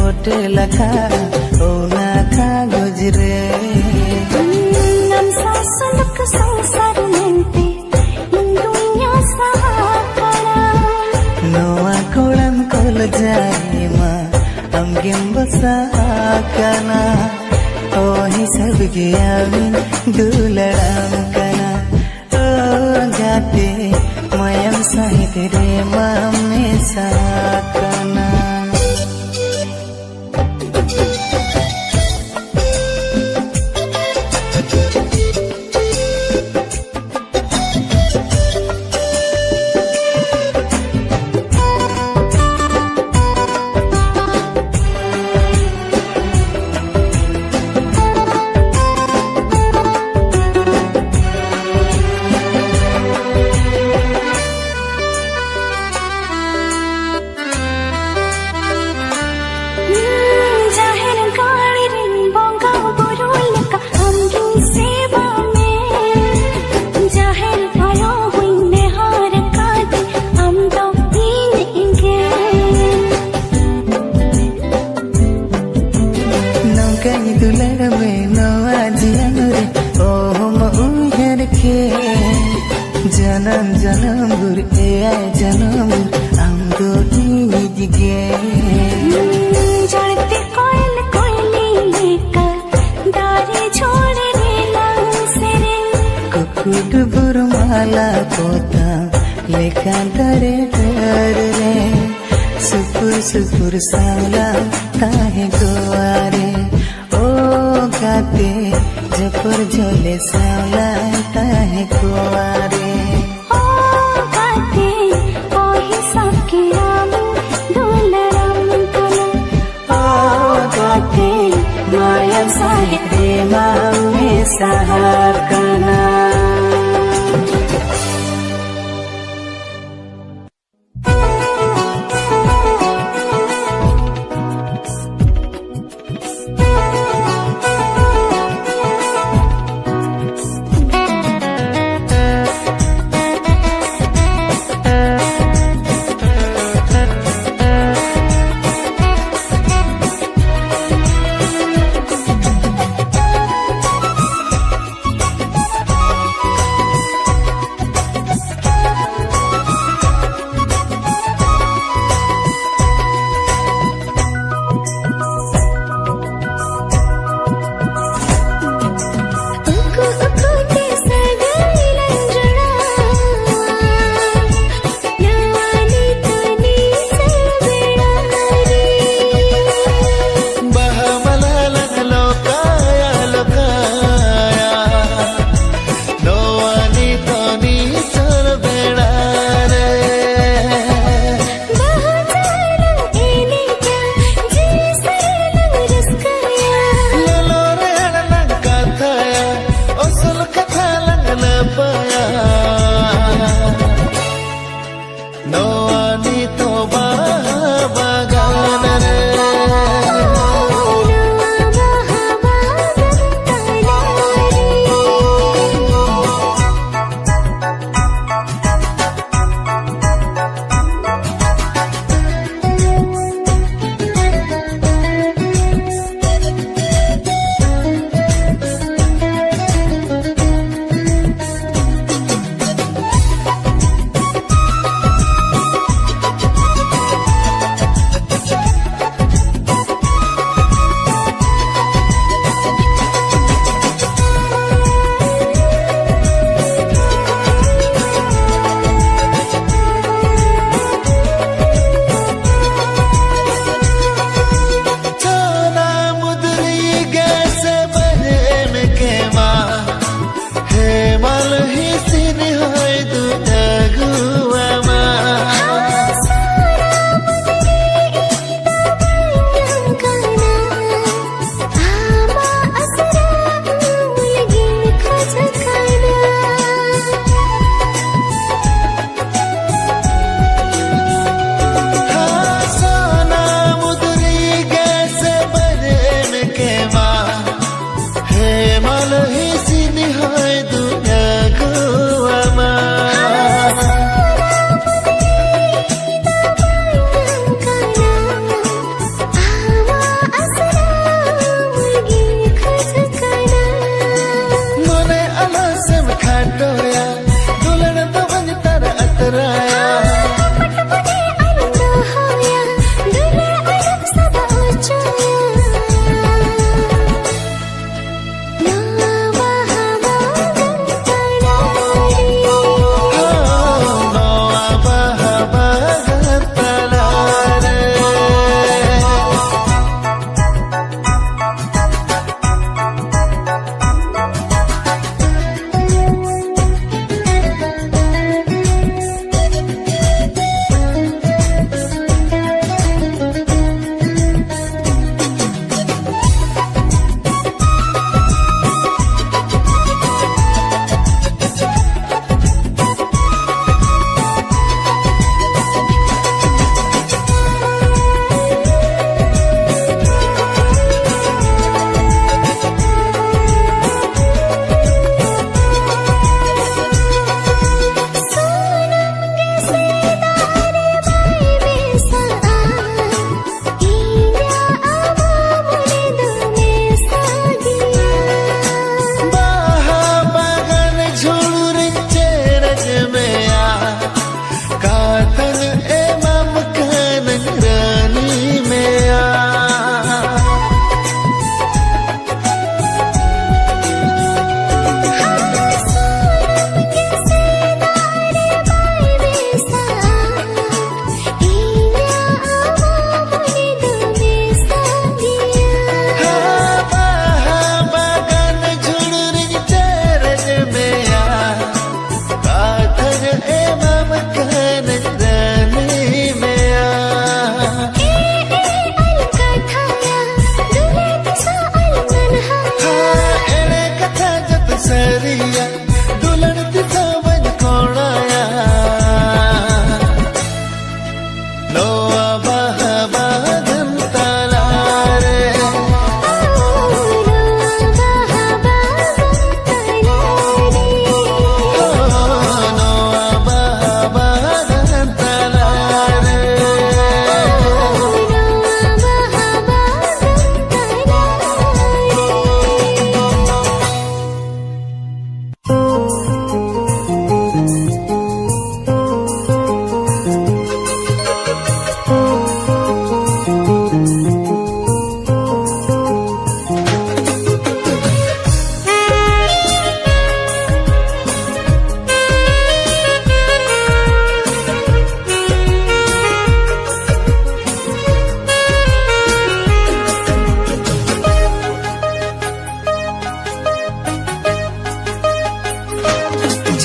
फोटे लखा ओ ना कागज रे nam sasuluk sangsar mente dunia sahakara noa kolam kol jai ma amgem basakana o hisab giyawin duladam kana o gate mayam sahit re mamme sakana Janam janam gur janam am do inige jarte koil koili leka dare chhode dilam sere kukud burmala pota leka dare dare re supur supur sala tahe goare o gate जपर झोले साला ताहे कुआरे ओ गाते ओ ही सबके राम दुलराम कला ओ गाते माया साहित्य मामे सहाकना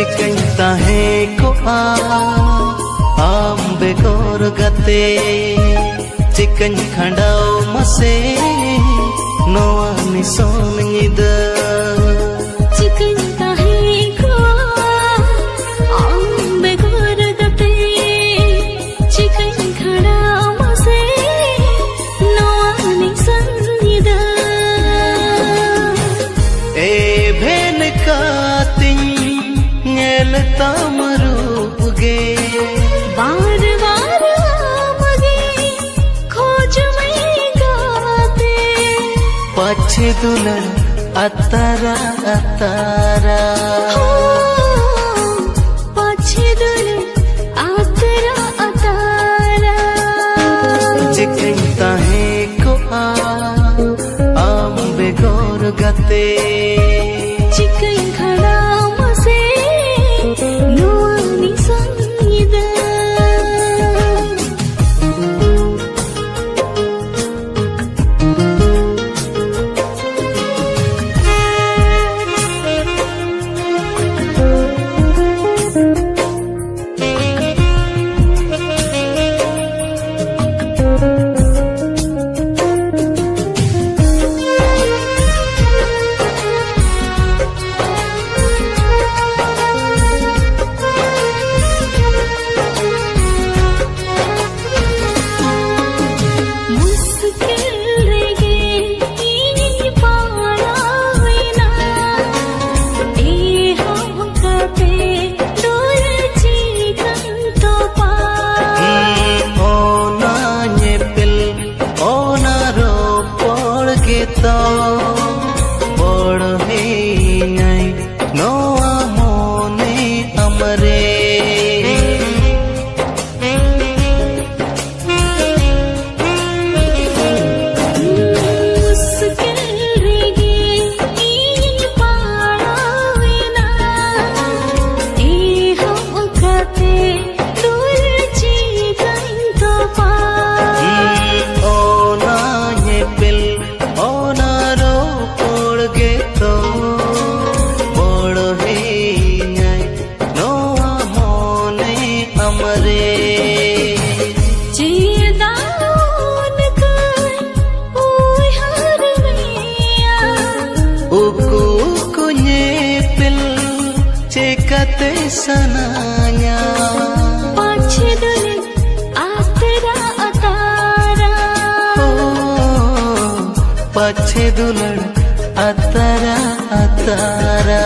चिकन ताहे को आम बेगोर गते चिकन खंडाओ मसे नोआ निसोन निदा चिकन ताहे को आम बेगोर गते चिकन खंडाओ मसे नोआ निसोन निदा ए भेन कातिं नेल तामरूप गे बार बार आमगे खोज में गाते पछे दुल्हन अतारा अतारा पछे दुल्हन अतारा अतारा चिकन ताहे को आम बेगोर गते चिकन खड़ा मसे नोआनी संगीदा बड़ हे नोआ मोने अमरे cekate sananya pache dulan atara atara pache dulan atara atara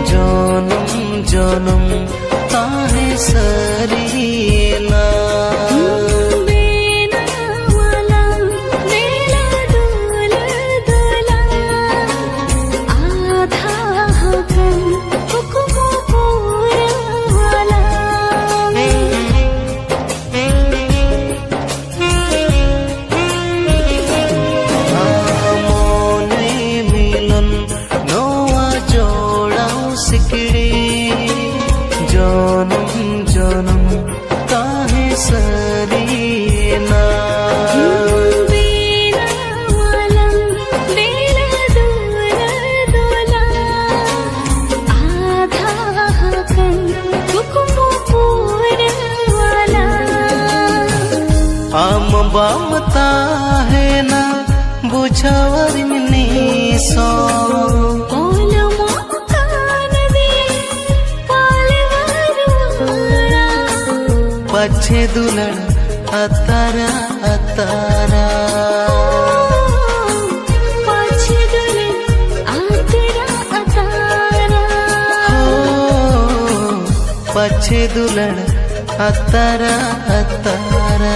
जनम जनम ताहे सरीला बेना वाला बेला डोला डोला आधा हकन हुकुम पूरा वाला मोने मिलन जनम जनम ताहे सरीना बेना वाला बेला डोला डोला आधा हकन हुकुम पूरा वाला आम बाम ताहे ना बुझावर मिनी सो पछे दुल्हन अतारा अतारा पछे दुल्हन अतारा अतारा पछे दुल्हन अतारा अतारा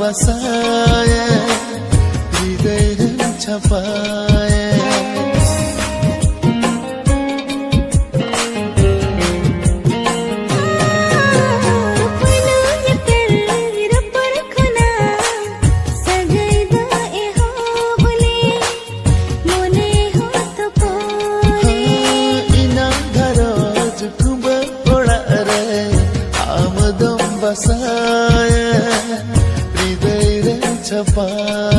बसाए हृदय छपाए बसाए हृदय छपाए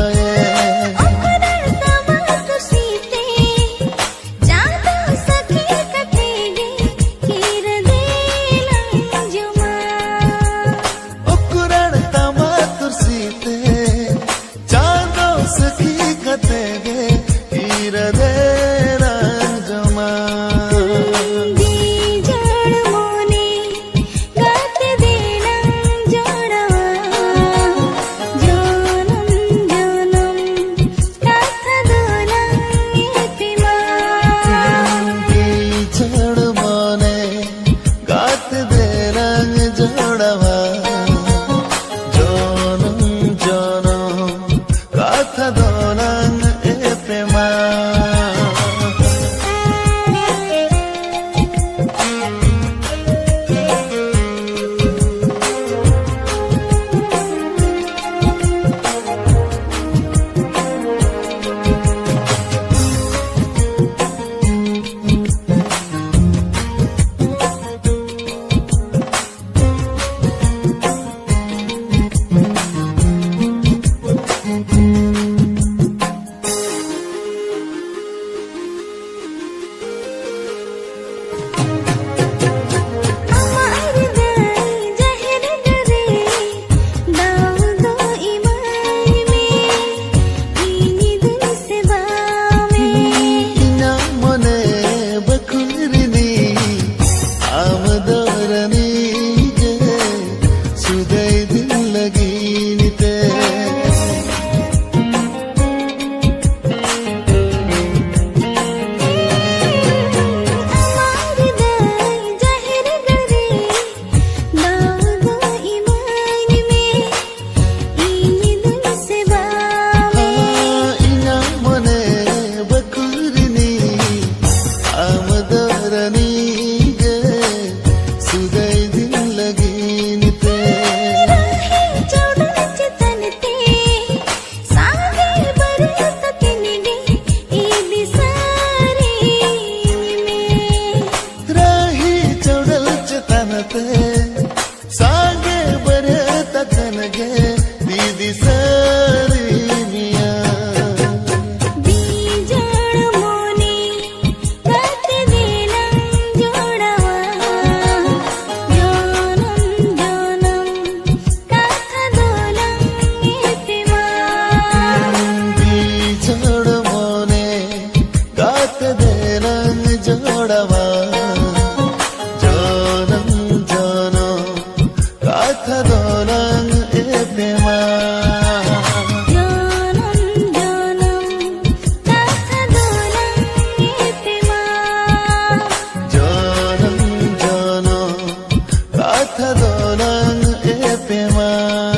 प्रेमा